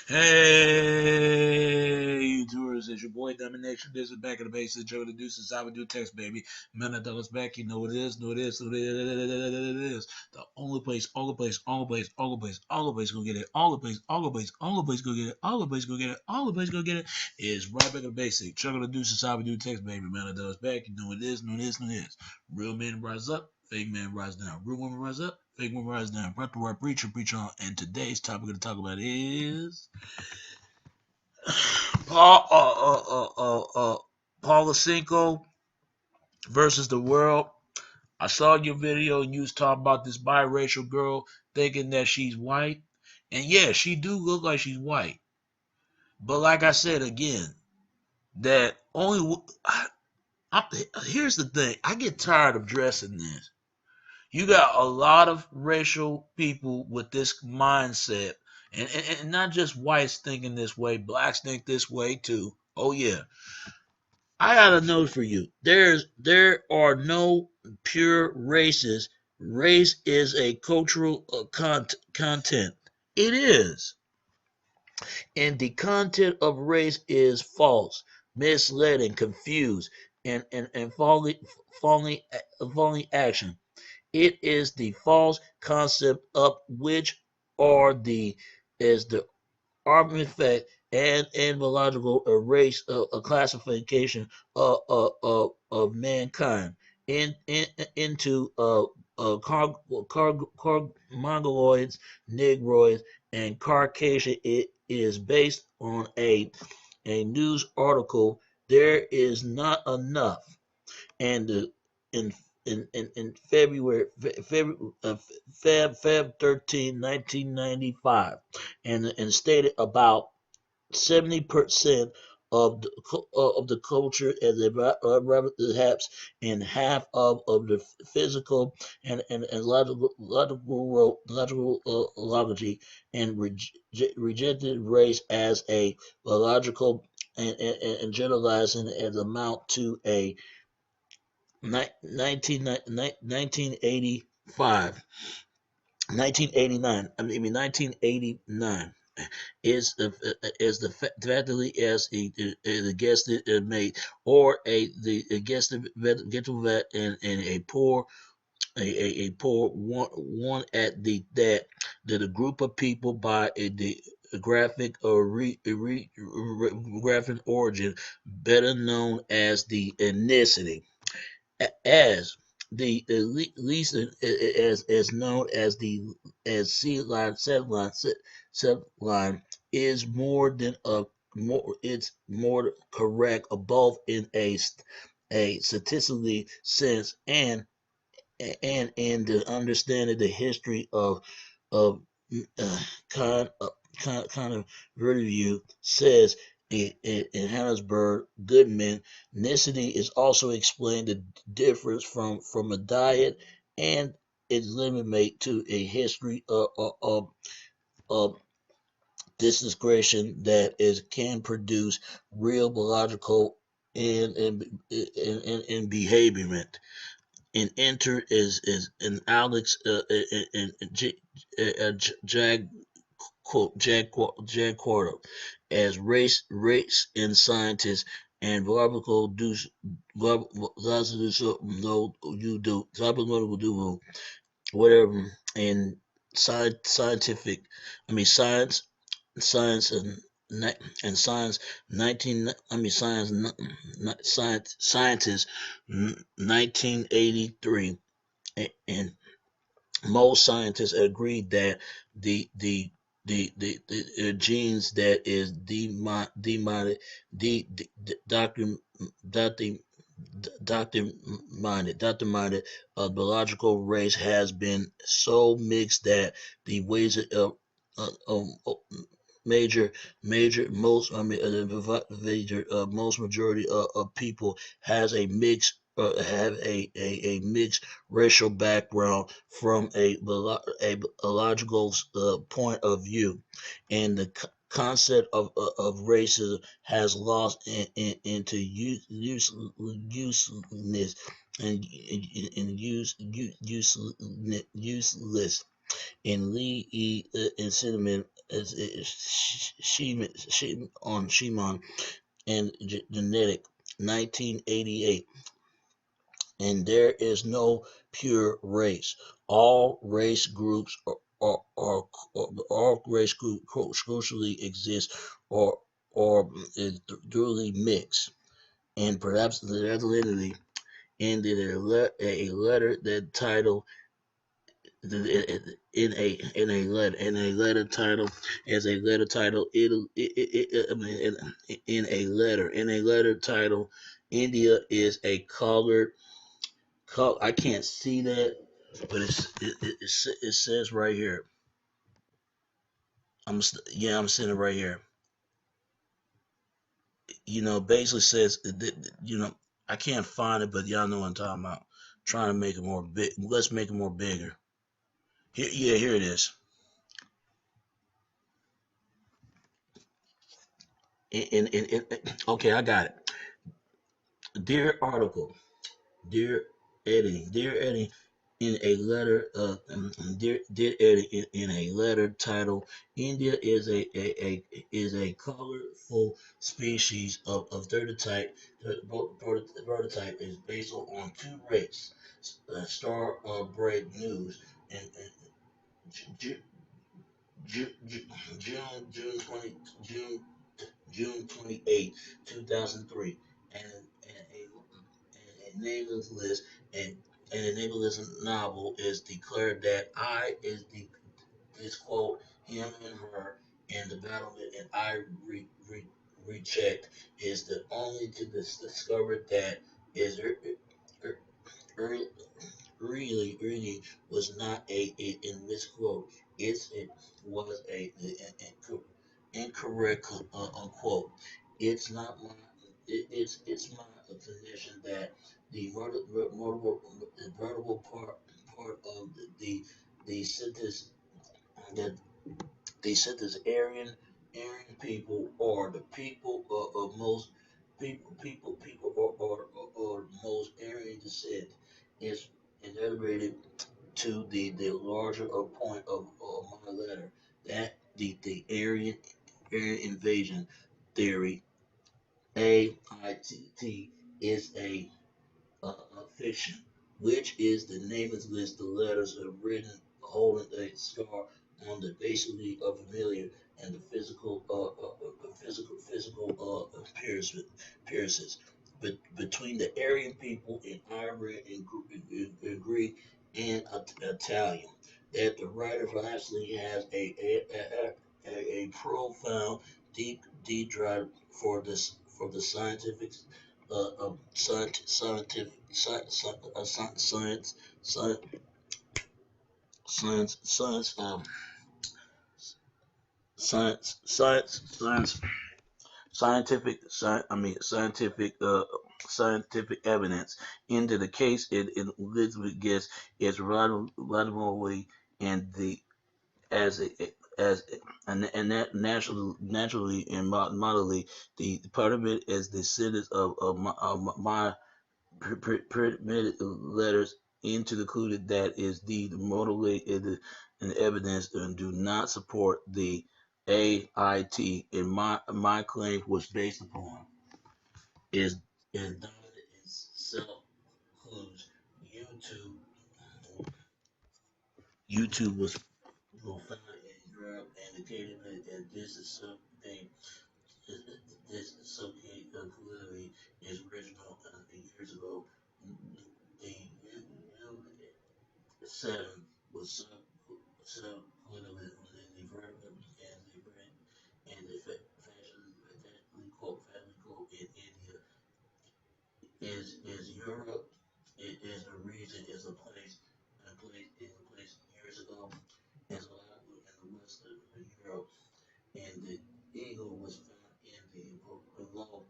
Hey, YouTubers, it's your boy Domination. This is Back in the Basics. Joe the Deuces. I would do text, baby. $1 back. You know what it is. Know what it is. Know what it is. The only place, all the place, all the place, all the place, all the place gonna get it. All the place, all the place, all the place gonna get it. All the place gonna get it. All the place gonna get it. Is right back in the basic. Chuck the Deuces. I would do text, baby. $1 back. You know what it is. Know what it is. Know what it is. Real men rise up. Fake men rise down. Real women rise up. Fake women rise down. Right to right preacher, preach on. And today's topic we're gonna talk about is Paul Paulo versus the world. I saw your video and you was talking about this biracial girl thinking that she's white. And yeah, she do look like she's white. But like I said again, that only here's the thing. I get tired of dressing this. You got a lot of racial people with this mindset, and not just whites thinking this way, blacks think this way too. Oh yeah, I got a note for you. There are no pure races. Race is a cultural content. It is, and the content of race is false, misleading, confused, and falling action. It is the false concept of which are the is the artifact and biological race a classification of mankind into mongoloids, negroids, and Caucasian. It is based on a news article. There is not enough, and in in February, Feb 13, 1995, and stated about 70% of the culture as perhaps in half of the physical and logical logic and rejected race as a biological and generalizing as amount to a 1985, 1989. I mean 1989 is the factually as a guest made or a guest vet and a poor a poor one at that a group of people by the graphic or graphic origin better known as the ethnicity as the least as known as the as C line set line is more than a more it's more correct above in a statistically sense and in the understanding the history of uh, kind of kind of review says in Harrisburg Goodman, ethnicity is also explained the difference from a diet and its limit to a history of disgregation that is can produce real biological and behaviorment and enter is an Alex and Jag Quarto as race and scientists and biological do no you do do whatever and scientific science science and science 19 science scientists 1983 and most scientists agree that the genes that is demoted documented documented biological race has been so mixed that the ways of major most major most majority of people has a mixed have a mixed racial background from a biological point of view, and the concept of racism has lost into uselessness and useless in Lee E. Cinnamon on Shimon and Genetic, 1988. And there is no pure race. All race groups all race groups crucially exist or is duly mixed, and perhaps the validity ended a letter that title in a letter title as a letter title I mean, in a letter title India is a colored I can't see that, but it says right here. I'm seeing it right here. Basically says I can't find it, but y'all know what I'm talking about. Trying to make it more big. Let's make it more bigger. Here, yeah, here it is. Okay, I got it. Dear article, dear Eddie, in a letter, dear Eddie, in a letter titled "India is a colorful species of prototype. The prototype is based on two races. Star Break News and June June 20 June 28, 2003, and a nameless list and a nameless novel is declared that I is quote him and her in the battlement, and I reject is the only to discover that is early, really was not in misquote. It was a incorrect unquote. It's not my it's my position that the vertical part of the sentence that they said this Aryan people are the people of most people or most Aryan descent is integrated to the larger point of my letter that the Aryan invasion theory AITT is a fiction, which is the nameless list. The letters are written holding a star on the basically of familiar and the physical appearances. But between the Aryan people in Ivory and Greek and Italian, that the writer actually has a profound deep drive for the scientific scientific science science science science science science scientific evidence into the case in Elizabeth Guest is relatively and the as a, as and that naturally and moderately the part of it is the sentence of my permitted letters into the concluded that is the motivated and evidence and do not support the AIT and my claim was based upon is dominant in self clues. YouTube YouTube was found in Europe and indicated that this is something this subject clearly is original years ago. The seven was some literally on the verb and the fashion quote in India is Europe. It is a region, is a place years ago, as well in the west of Europe, and the eagle was found in the below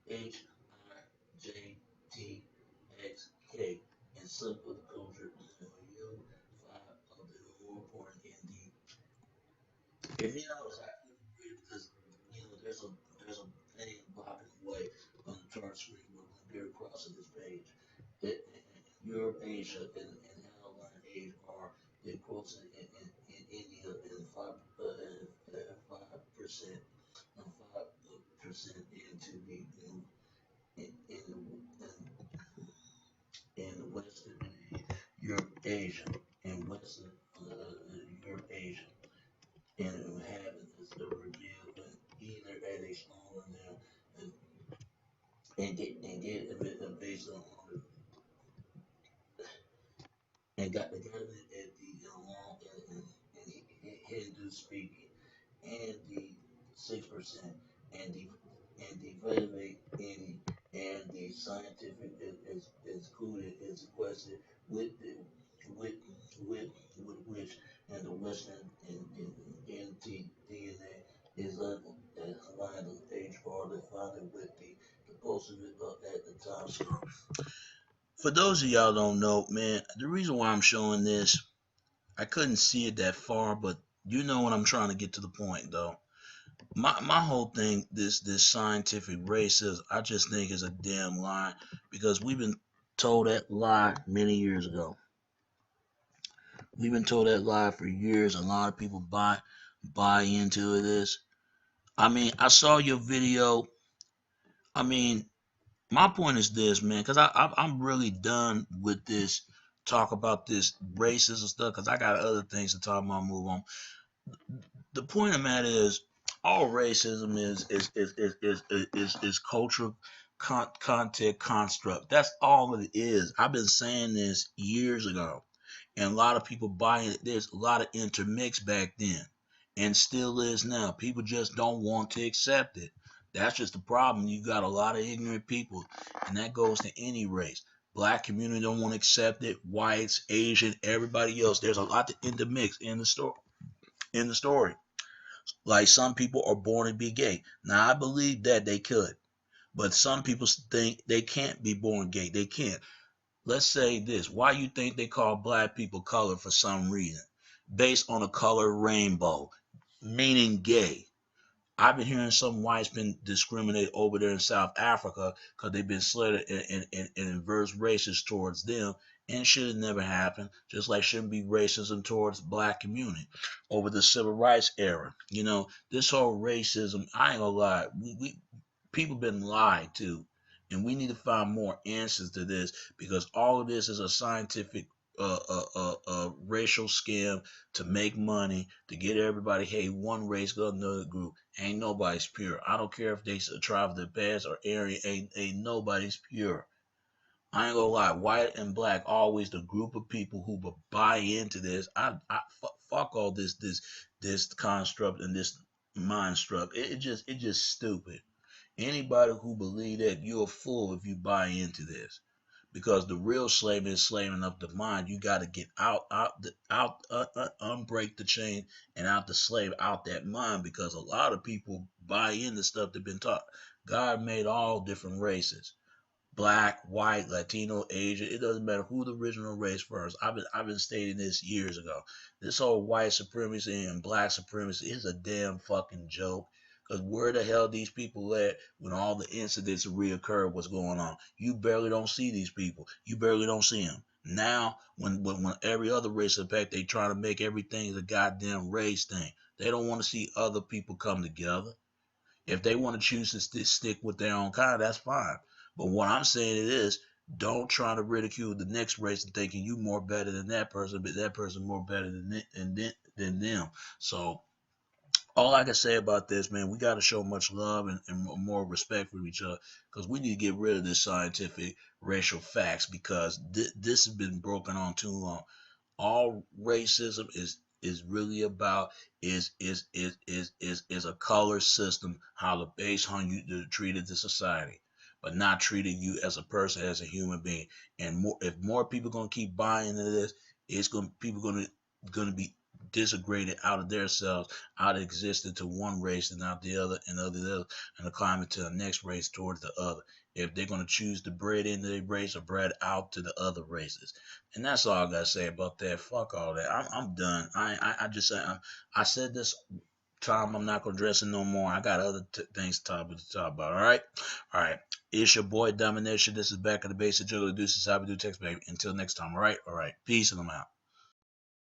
HIJTXK in subculture U5 of the more important in the. If you notice, I couldn't read because there's a thing blocking away on the chart screen when they're crossing this page. Europe, Asia, and Allied Asia are the quotes in India and five into the in Western Europe, Asia, in Western Europe, Asia, and inhabitants are revealed either at a smaller now and get a bit of based on and got the government at the long and Hindu speaking and the 6% and the Vedic and the scientific is included is question with the with with with which and the Western and the DNA is aligned with age or defined with the posted at the time. So for those of y'all don't know, man, the reason why I'm showing this, I couldn't see it that far, but you know what I'm trying to get to the point though. My whole thing, this scientific racism, I just think is a damn lie because we've been told that lie many years ago. We've been told that lie for years. A lot of people buy into this. I mean, I saw your video. I mean, my point is this, man, because I'm really done with this talk about this racism stuff because I got other things to talk about. Move on. The point of that is all racism is cultural content construct. That's all it is. I've been saying this years ago, and a lot of people buy it. There's a lot of intermix back then, and still is now. People just don't want to accept it. That's just the problem. You got a lot of ignorant people, and that goes to any race. Black community don't want to accept it. Whites, Asian, everybody else. There's a lot to intermix in the story. In the story. Like some people are born to be gay. Now I believe that they could, but some people think they can't be born gay. They can't. Let's say this: why you think they call black people color for some reason, based on a color rainbow, meaning gay? I've been hearing some whites been discriminated over there in South Africa because they've been slated and inverse racist towards them, and should have never happened. Just like shouldn't be racism towards black community over the civil rights era. You know, this whole racism. I ain't gonna lie, we people been lied to, and we need to find more answers to this because all of this is a scientific racial scam to make money to get everybody. Hey, one race go another group. Ain't nobody's pure. I don't care if they tribe the best or Aryan. Ain't nobody's pure. I ain't gonna lie. White and black always the group of people who will buy into this. Fuck all this construct and this mind struck. It just stupid. Anybody who believe that you're a fool if you buy into this. Because the real slave is slaving up the mind. You got to get unbreak the chain and out the slave, out that mind. Because a lot of people buy into stuff they've been taught. God made all different races, black, white, Latino, Asian. It doesn't matter who the original race first. I've been stating this years ago. This whole white supremacy and black supremacy is a damn fucking joke. Because where the hell these people at when all the incidents reoccur? What's going on? You barely don't see these people. You barely don't see them. Now, when every other race is back, they trying to make everything the goddamn race thing. They don't want to see other people come together. If they want to choose to stick with their own kind, that's fine. But what I'm saying is, don't try to ridicule the next race and thinking you more better than that person, but that person more better than them. So all I can say about this, man, we got to show much love and more respect for each other because we need to get rid of this scientific racial facts because this has been broken on too long. All racism is really about is a color system, how the base how you treated the society, but not treating you as a person, as a human being. And more if more people gonna keep buying into this, it's gonna people gonna be disaggregated out of their selves, out of existing to one race and not the other, and other and the climate to the next race towards the other. If they're gonna choose to breed into the race or breed out to the other races. And that's all I gotta say about that. Fuck all that. I'm done. I just said I said this time I'm not gonna dress it no more. I got other things to talk about. All right. It's your boy Domination. This is back at the basic juggler. Deuces. How we do text baby. Until next time. All right. Peace and I'm out.